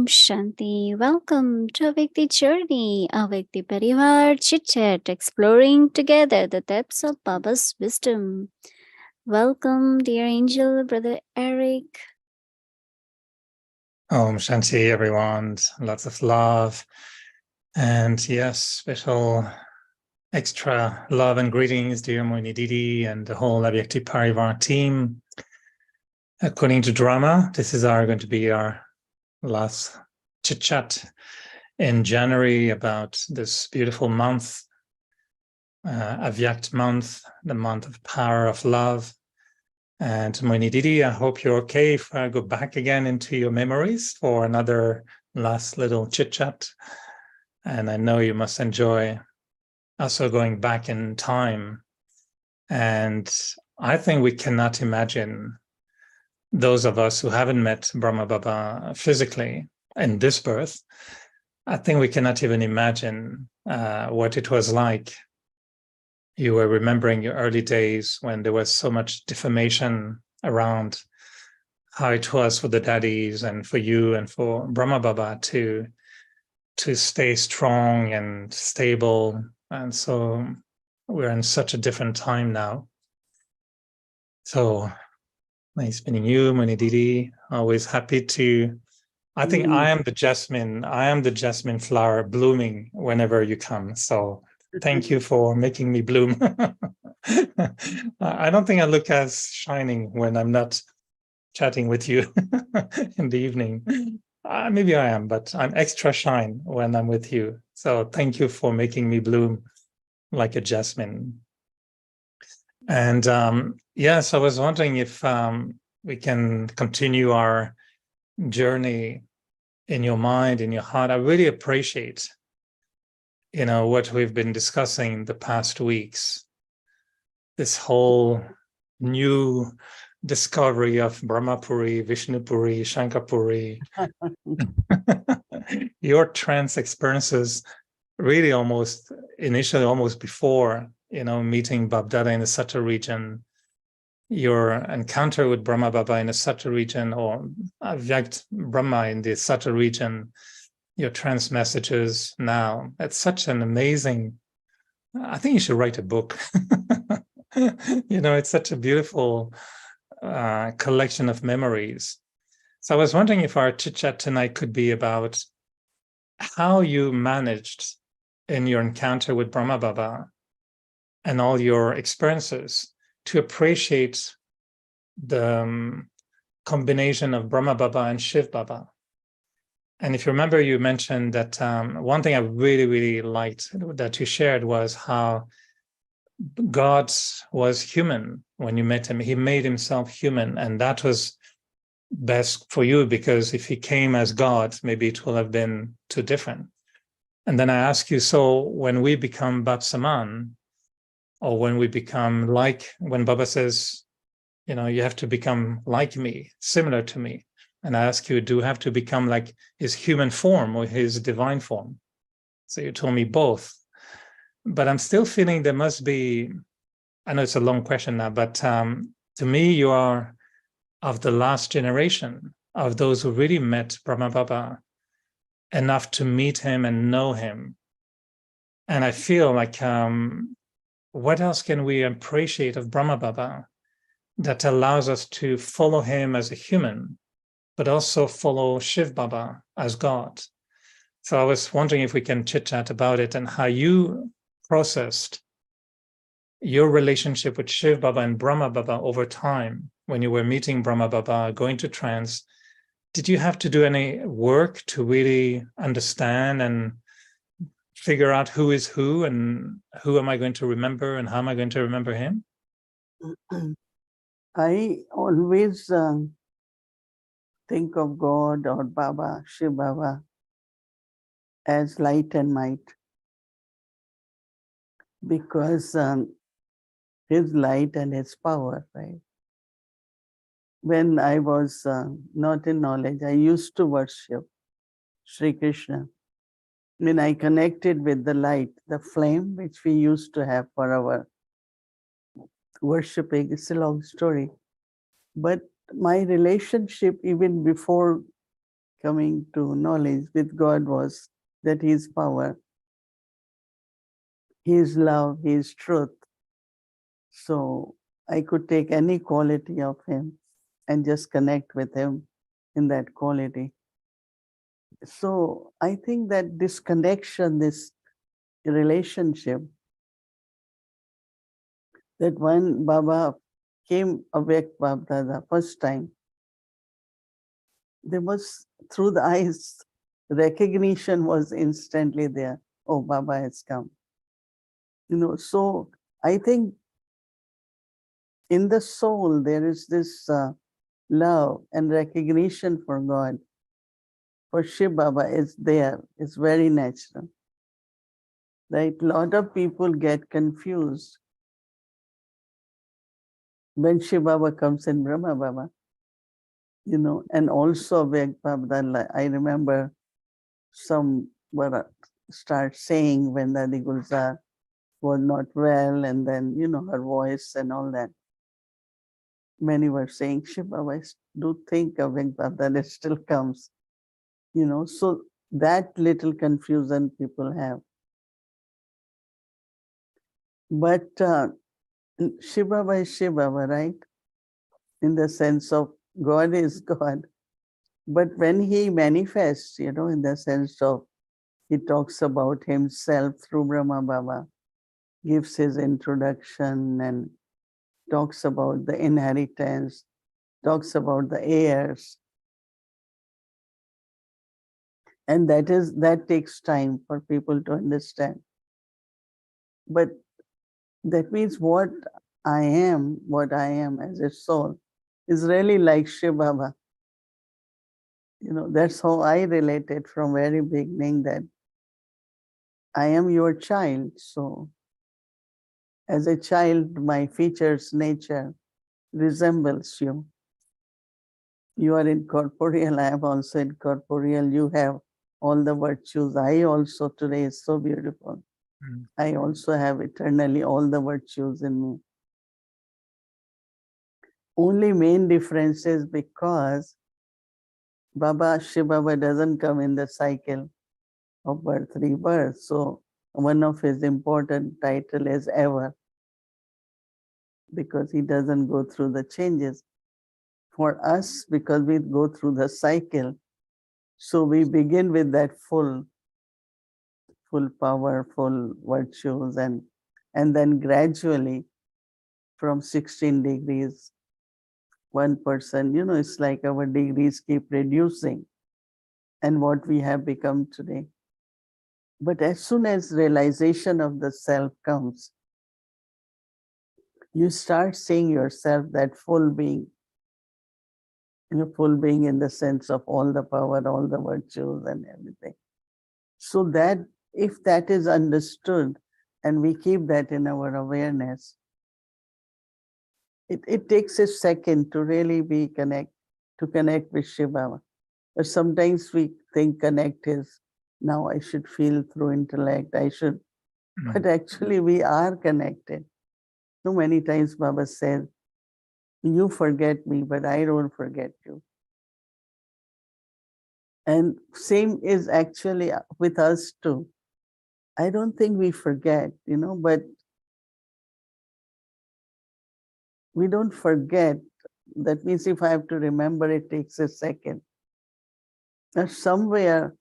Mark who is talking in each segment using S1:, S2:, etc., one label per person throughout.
S1: Shanti. Welcome to Avyakti Journey, Avyakti Parivar Chit Chat, exploring together the depths of Baba's wisdom. Welcome, dear angel, Brother Eric.
S2: Om Shanti, everyone. Lots of love. And yes, special extra love and greetings, dear Mohini Didi and the whole Avyakti Parivar team. According to drama, this is going to be our last chit chat in January about this beautiful month, Avyakt month, the month of power of love. And Mohini Didi, I hope you're okay if I go back again into your memories for another last little chit chat. And I know you must enjoy also going back in time. And I think we cannot imagine, those of us who haven't met Brahma Baba physically in this birth, I think we cannot even imagine what it was like. You were remembering your early days when there was so much defamation around how it was for the daddies and for you and for Brahma Baba to stay strong and stable. And so we're in such a different time now. So nice meeting you, Mohini Didi. Always happy to, I think I am the jasmine flower blooming whenever you come. So thank you for making me bloom. I don't think I look as shining when I'm not chatting with you in the evening. Maybe I am, but I'm extra shine when I'm with you. So thank you for making me bloom like a jasmine. And yes, I was wondering if we can continue our journey in your mind, in your heart. I really appreciate, what we've been discussing the past weeks. This whole new discovery of Brahmapuri, Vishnupuri, Shankapuri. Your trance experiences really initially almost before, meeting Babdada in the Sattva region, your encounter with Brahma Baba in the Sattva region, or Avyakt Brahma in the Sattva region, your trance messages now. It's such an amazing, I think you should write a book. It's such a beautiful collection of memories. So I was wondering if our chit chat tonight could be about how you managed in your encounter with Brahma Baba and all your experiences to appreciate the combination of Brahma Baba and Shiv Baba. And if you remember, you mentioned that one thing I really, really liked that you shared was how God was human when you met him. He made himself human, and that was best for you, because if he came as God, maybe it will have been too different. And then I ask you, so when we become Bab Saman, or when we become like, when Baba says, you have to become like me, similar to me. And I ask you, do you have to become like his human form or his divine form? So you told me both. But I'm still feeling there must be, I know it's a long question now, but to me, you are of the last generation of those who really met Brahma Baba enough to meet him and know him. And I feel like, what else can we appreciate of Brahma Baba that allows us to follow him as a human, but also follow Shiv Baba as God? So I was wondering if we can chit-chat about it and how you processed your relationship with Shiv Baba and Brahma Baba over time when you were meeting Brahma Baba, going to trance. Did you have to do any work to really understand and figure out who is who and who am I going to remember and how am I going to remember him?
S3: I always think of God or Baba, Shiv Baba, as light and might, because his light and his power, right? When I was not in knowledge, I used to worship Sri Krishna. When I connected with the light, the flame which we used to have for our worshipping, it's a long story. But my relationship, even before coming to knowledge with God was that He is power, He is love, He is truth. So I could take any quality of Him and just connect with Him in that quality. So I think that this connection, this relationship, that when Baba came Avyakt Baba the first time, there was, through the eyes, recognition was instantly there. Oh, Baba has come. So I think in the soul there is this love and recognition for God, for Shiva Baba is there. It's very natural. Right? A lot of people get confused when Shiva Baba comes in Brahma Baba. And also Avyakt Baba. I remember some were start saying when Dadi Gulzar was not well, and then her voice and all that. Many were saying, Shiva Baba, I do think Avyakt Baba that it still comes. So that little confusion people have. But Shiva Baba is Shiva Baba, right? In the sense of God is God. But when he manifests, in the sense of he talks about himself through Brahma Baba, gives his introduction and talks about the inheritance, talks about the heirs. And that takes time for people to understand. But that means what I am as a soul is really like Shiva Baba. That's how I related from very beginning, that I am your child. So as a child, my features, nature resembles you. You are incorporeal, I am also incorporeal. You have all the virtues. I also today is so beautiful. I also have eternally all the virtues in me. Only main difference is because Baba, Shiva Baba doesn't come in the cycle of birth, rebirth. So one of his important title is ever, because he doesn't go through the changes. For us, because we go through the cycle, so we begin with that full power, full virtues, and then gradually from 16 degrees, 1%, it's like our degrees keep reducing and what we have become today. But as soon as realization of the self comes, you start seeing yourself that full being, full being in the sense of all the power, all the virtues and everything. So that if that is understood and we keep that in our awareness, it takes a second to really connect with Shiva. But sometimes we think connect is, now I should feel through intellect, but actually we are connected. So many times Baba said, you forget me, but I don't forget you. And same is actually with us too. I don't think we forget, but we don't forget. That means if I have to remember, it takes a second. Somewhere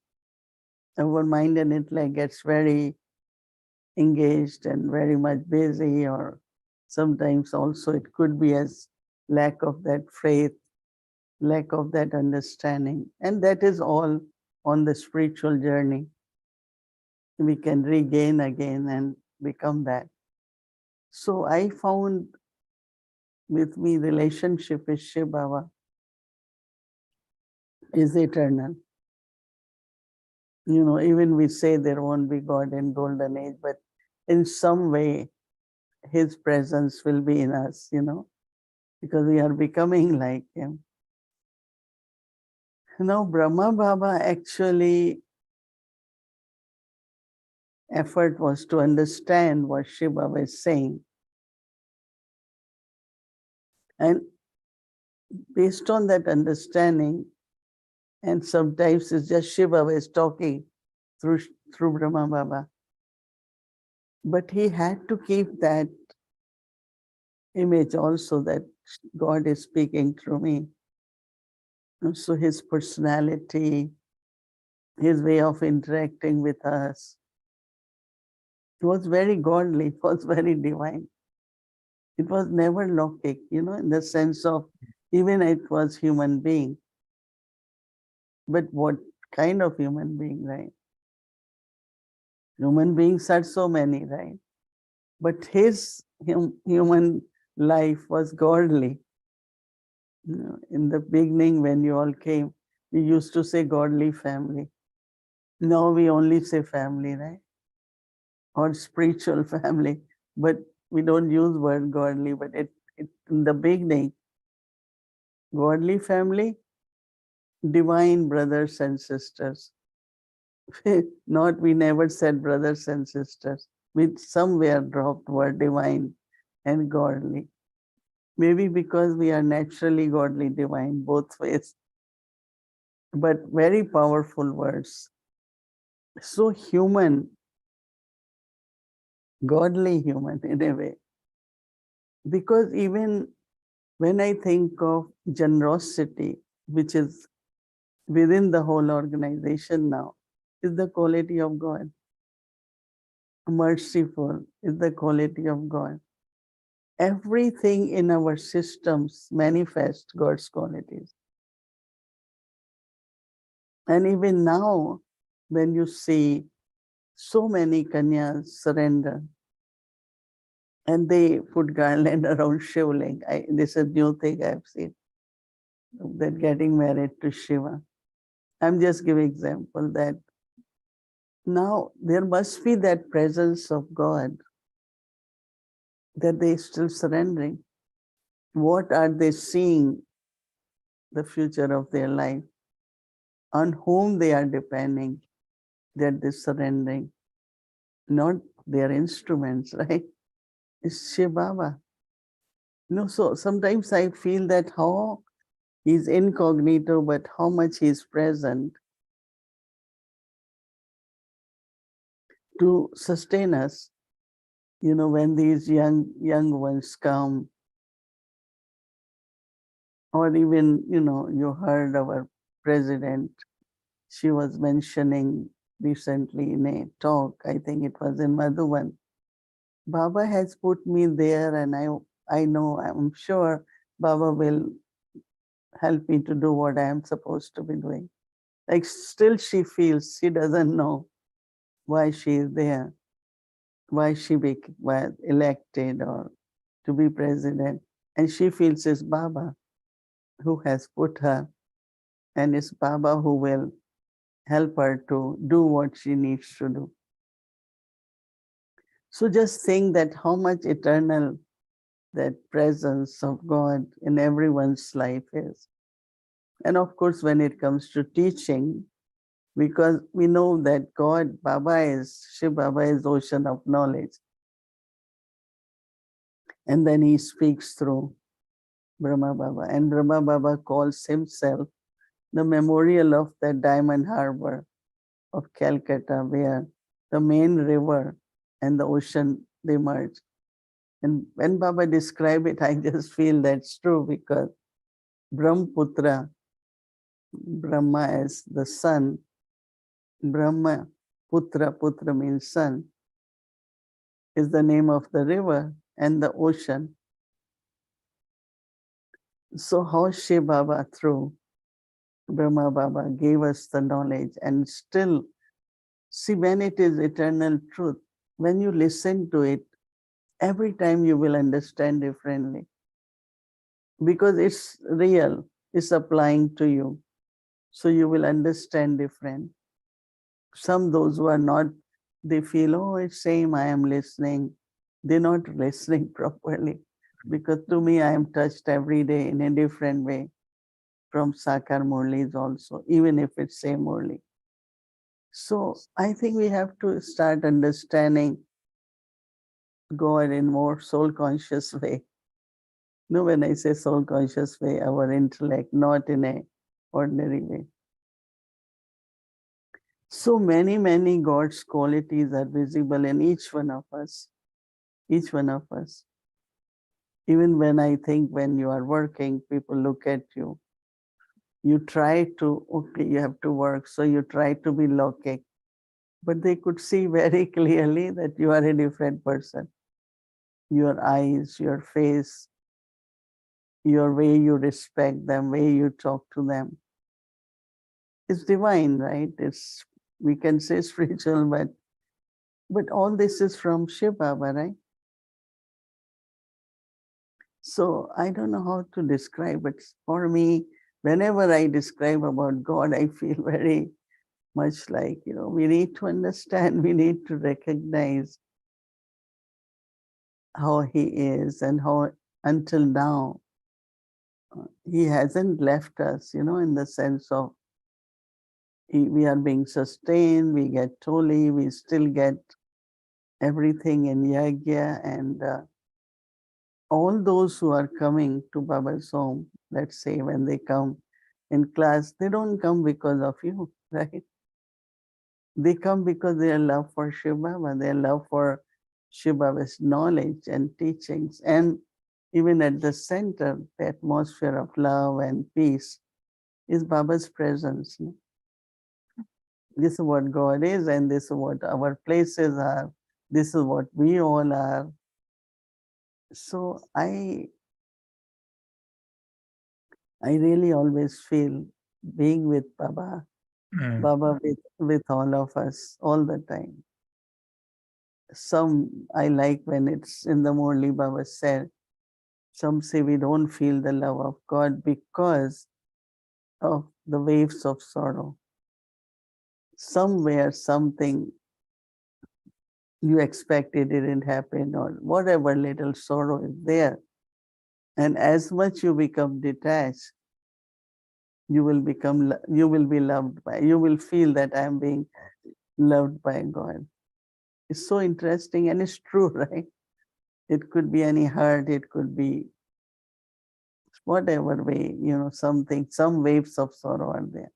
S3: our mind and intellect gets very engaged and very much busy, or sometimes also it could be as lack of that faith, lack of that understanding. And that is all on the spiritual journey. We can regain again and become that. So I found with me relationship with Shiva Baba is eternal. Even we say there won't be God in golden age, but in some way his presence will be in us, because we are becoming like him. Now Brahma Baba actually effort was to understand what Shiva Baba is saying. And based on that understanding And sometimes it's just Shiva is talking through, through Brahma Baba. But he had to keep that image also that God is speaking through me. And so his personality, his way of interacting with us, it was very godly, it was very divine. It was never Lokik, in the sense of even it was human being. But what kind of human being, right? Human beings are so many, right? But his human life was godly. In the beginning, when you all came, we used to say godly family. Now we only say family, right? Or spiritual family. But we don't use word godly, but in the beginning, godly family, divine brothers and sisters. Not, we never said brothers and sisters. We somewhere dropped word divine and godly. Maybe because we are naturally godly divine, both ways. But very powerful words. So human, godly human in a way. Because even when I think of generosity, which is within the whole organization now, is the quality of God. Merciful is the quality of God. Everything in our systems manifests God's qualities. And even now, when you see so many kanyas surrender, and they put garland around Shivling. This is a new thing I've seen. They're getting married to Shiva. I'm just giving example that now there must be that presence of God that they still surrendering. What are they seeing the future of their life? On whom they are depending that they're surrendering? Not their instruments, right? It's Shiva Baba. So sometimes I feel that how he's incognito, but how much he's present to sustain us. When these young ones come, or even, you heard our president, she was mentioning recently in a talk, I think it was in Madhuban, Baba has put me there, and I know, I'm sure Baba will help me to do what I am supposed to be doing. Like still she feels she doesn't know why she is there, why she was elected or to be president. And she feels it's Baba who has put her, and it's Baba who will help her to do what she needs to do. So just think that how much eternal that presence of God in everyone's life is. And of course, when it comes to teaching, because we know that God, Shiva Baba is ocean of knowledge. And then he speaks through Brahma Baba. And Brahma Baba calls himself the memorial of that diamond harbor of Calcutta, where the main river and the ocean, they merge. And when Baba described it, I just feel that's true, because Brahmaputra, Brahma is the sun, Brahma Putra means son, is the name of the river and the ocean. So how Shiva Baba through Brahma Baba gave us the knowledge, and still, see, when it is eternal truth, when you listen to it, every time you will understand differently, because it's real, it's applying to you. So you will understand different. Some, those who are not, they feel, oh, it's same, I am listening. They're not listening properly, because to me, I am touched every day in a different way from Sakar Murlis also, even if it's same Murli. So I think we have to start understanding God in more soul conscious way. When I say soul conscious way, our intellect, not in a ordinary way. So many God's qualities are visible in each one of us. Each one of us. Even when I think when you are working, people look at you. You try to, okay, you have to work, so you try to be logic. But they could see very clearly that you are a different person. Your eyes, your face, your way you respect them, way you talk to them. It's divine, right? It's, we can say spiritual, but all this is from Shiva Baba, right? So I don't know how to describe, but for me, whenever I describe about God, I feel very much like, we need to understand, we need to recognize how he is and how until now he hasn't left us, in the sense of we are being sustained, we get toli, we still get everything in yagya, and all those who are coming to Baba's home, let's say when they come in class, they don't come because of you, right? They come because their love for Shiva Baba, their love for Shiva Baba's knowledge and teachings, and even at the center, the atmosphere of love and peace is Baba's presence. This is what God is, and this is what our places are. This is what we all are. So I really always feel being with Baba, Baba with all of us all the time. Some I like when it's in the Murli Baba said, some say we don't feel the love of God because of the waves of sorrow. Somewhere something you expected didn't happen, or whatever little sorrow is there. And as much you become detached, you will be loved by, you will feel that I'm being loved by God. It's so interesting and it's true, right? It could be any hurt, it could be whatever way, something, some waves of sorrow are there.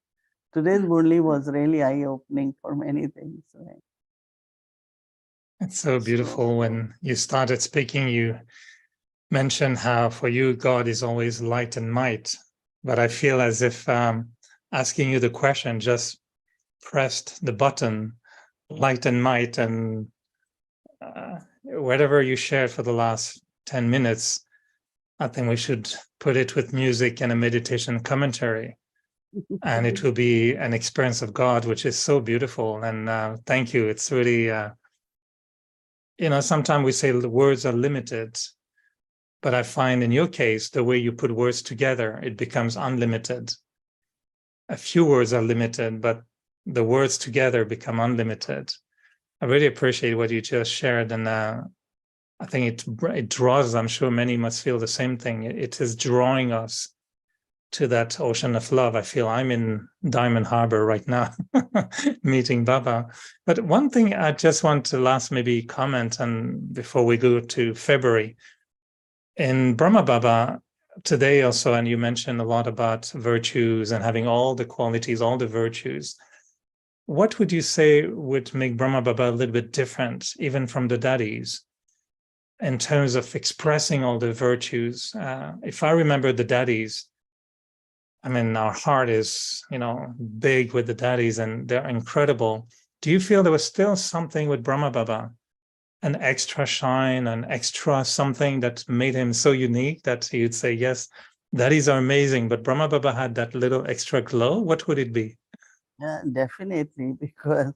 S3: Today's Murli was really eye-opening for many things. Right?
S2: It's so beautiful. When you started speaking, you mentioned how for you, God is always light and might. But I feel as if asking you the question just pressed the button, light and might, and whatever you shared for the last 10 minutes, I think we should put it with music and a meditation commentary. And it will be an experience of God, which is so beautiful. And thank you. It's really, sometimes we say the words are limited, but I find in your case, the way you put words together, it becomes unlimited. A few words are limited, but the words together become unlimited. I really appreciate what you just shared. And I think it draws, I'm sure many must feel the same thing. It is drawing us to that ocean of love. I feel I'm in Diamond Harbor right now, meeting Baba. But one thing I just want to last maybe comment, and before we go to February, in Brahma Baba today also, and you mentioned a lot about virtues and having all the qualities, all the virtues. What would you say would make Brahma Baba a little bit different, even from the daddies, in terms of expressing all the virtues? If I remember the daddies, I mean, our heart is, big with the daddies and they're incredible. Do you feel there was still something with Brahma Baba, an extra shine, an extra something that made him so unique that you'd say, yes, daddies are amazing, but Brahma Baba had that little extra glow? What would it be?
S3: Yeah, definitely, because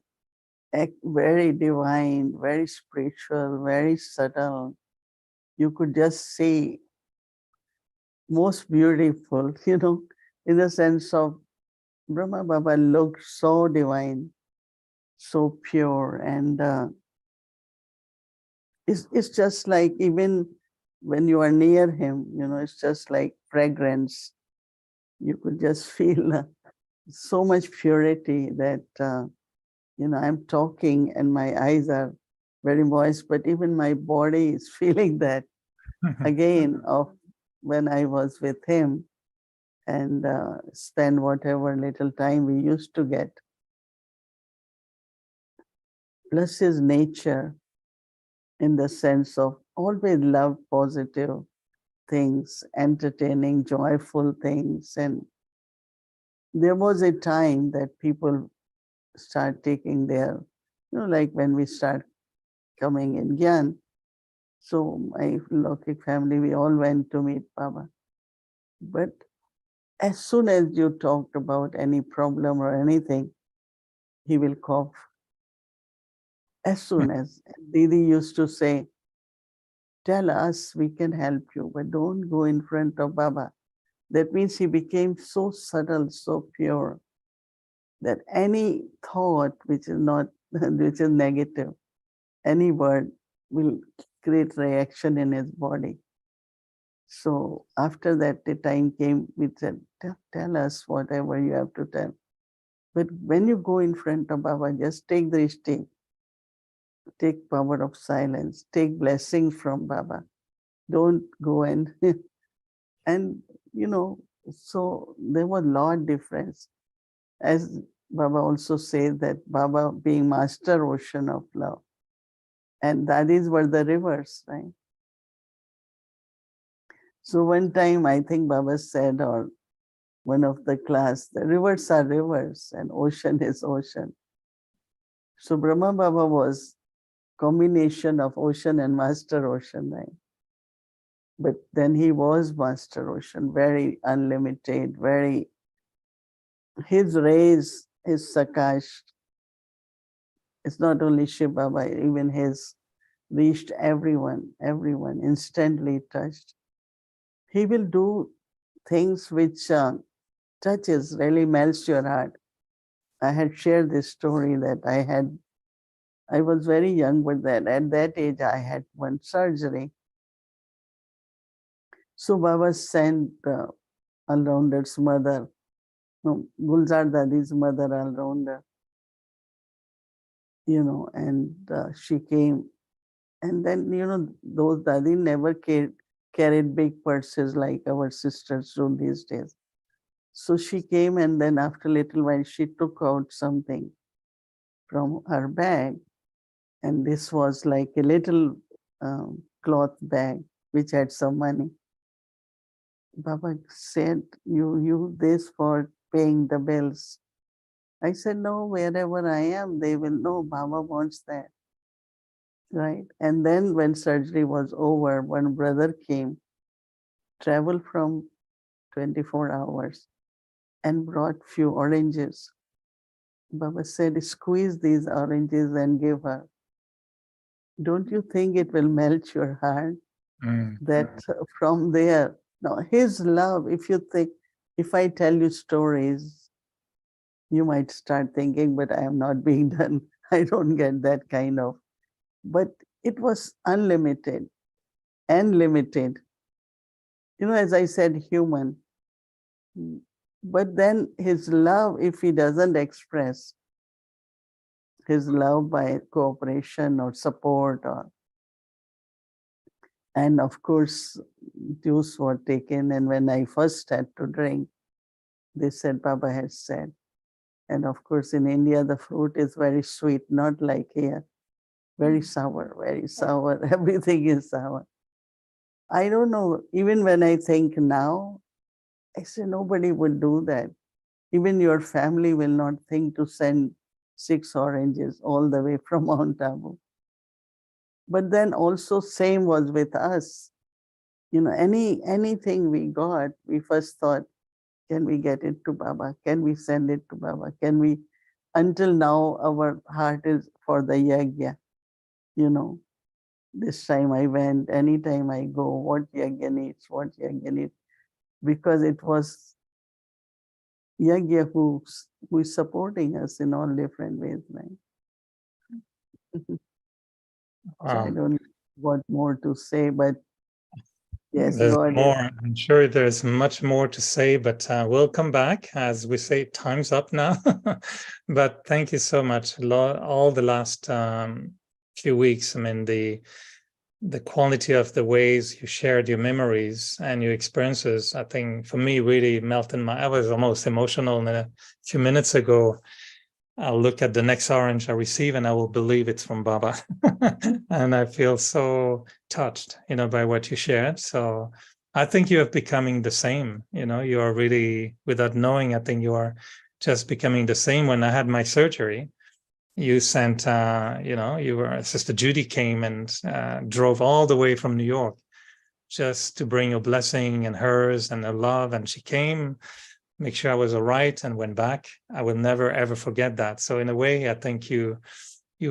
S3: very divine, very spiritual, very subtle. You could just see most beautiful, in the sense of Brahma Baba looked so divine, so pure, and it's just like even when you are near him, it's just like fragrance. You could just feel so much purity that, I'm talking and my eyes are very moist, but even my body is feeling that again of when I was with him and spend whatever little time we used to get. plus his nature in the sense of always love positive things, entertaining, joyful things. And there was a time that people start taking their, like when we start coming in Gyan. So my Lokik family, we all went to meet Baba. But as soon as you talked about any problem or anything, he will cough. As soon as Didi used to say, tell us, we can help you, but don't go in front of Baba. That means he became so subtle, so pure, that any thought which is not, which is negative, any word will create reaction in his body. So after that, the time came, we said, tell us whatever you have to tell. But when you go in front of Baba, just take the drishti, take power of silence, take blessing from Baba. Don't go and, and so there was a lot difference. As Baba also says that Baba being master ocean of love. And that is were the rivers, right? So one time I think Baba said, or one of the class, the rivers are rivers and ocean is ocean. So Brahma Baba was combination of ocean and master ocean, right? But then he was master ocean, very unlimited, very, his rays, his sakash, it's not only Shiva Baba, even his reached everyone, instantly touched. He will do things which touches, really melts your heart. I had shared this story that I was very young, but that at that age I had one surgery. So Baba sent All-Rounder's mother, no, Gulzar Dadi's mother, All-Rounder, and she came. And then, those Dadi never carried big purses like our sisters do these days. So she came, and then after a little while, she took out something from her bag. And this was like a little cloth bag, which had some money. Baba said, you use this for paying the bills. I said, no, wherever I am, they will know Baba wants that. Right? And then when surgery was over, one brother came, traveled from 24 hours, and brought few oranges. Baba said, squeeze these oranges and give her. Don't you think it will melt your heart? That from there, now his love, if you think, if I tell you stories, you might start thinking, but I am not being done. I don't get that kind of, but it was unlimited and limited. As I said, human. But then his love, if he doesn't express his love by cooperation or support, and of course, juice were taken. And when I first had to drink, they said, Baba has said. And of course, in India, the fruit is very sweet, not like here. Very sour, very sour. Everything is sour. I don't know, even when I think now, I say nobody would do that. Even your family will not think to send 6 oranges all the way from Mount Abu. But then also same was with us. Anything we got, we first thought, can we get it to Baba? Can we send it to Baba? Can we? Until now, our heart is for the yagya. This time I went, anytime I go, what yagya needs, because it was yagya who is supporting us in all different ways. Right? So I don't know what more to say, but yes,
S2: there's
S3: God
S2: more.
S3: is.
S2: I'm sure there's much more to say, but we'll come back. As we say, time's up now. But thank you so much. All the last few weeks, I mean, the quality of the ways you shared your memories and your experiences, I think for me really melted I was almost emotional a few minutes ago. I'll look at the next orange I receive and I will believe it's from Baba. And I feel so touched, by what you shared. So I think you are becoming the same. You are really, without knowing, I think you are just becoming the same. When I had my surgery, you sent, Sister Judy came and drove all the way from New York just to bring your blessing and hers and her love. And she came, make sure I was all right, and went back. I will never, ever forget that. So in a way, I think you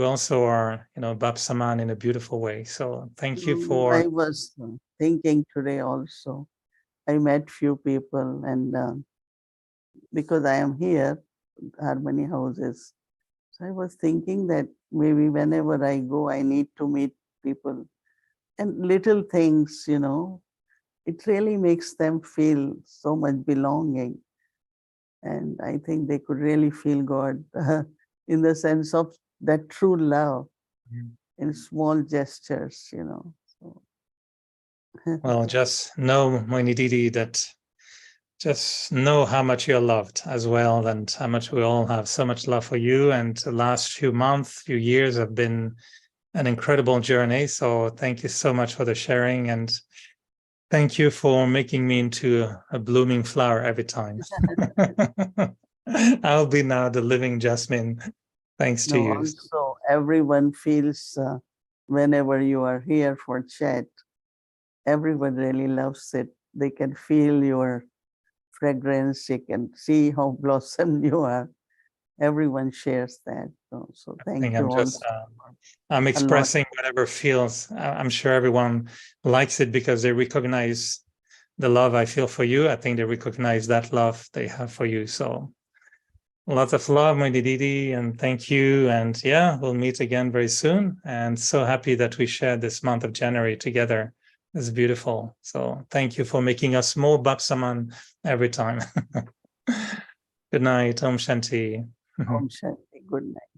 S2: also are, Bab Saman in a beautiful way. So thank you for...
S3: I was thinking today also. I met few people, and because I am here, Harmony Houses, so I was thinking that maybe whenever I go, I need to meet people. And little things, it really makes them feel so much belonging. And I think they could really feel God in the sense of that true love in small gestures, So,
S2: Well, just know, Mohini Didi, that just know how much you're loved as well, and how much we all have so much love for you. And the last few months, few years have been an incredible journey. So thank you so much for the sharing, and thank you for making me into a blooming flower every time. I'll be now the living jasmine, thanks to you.
S3: Also, everyone feels whenever you are here for chat, everyone really loves it. They can feel your fragrance, they can see how blossomed you are. Everyone shares that. So thank you all.
S2: I'm expressing whatever feels. I'm sure everyone likes it because they recognize the love I feel for you. I think they recognize that love they have for you. So lots of love, Mohini Didi, and thank you. And yeah, we'll meet again very soon. And so happy that we shared this month of January together. It's beautiful. So thank you for making us more Bab Saman every time. Good night. Om Shanti.
S3: Om Shanti. Good night.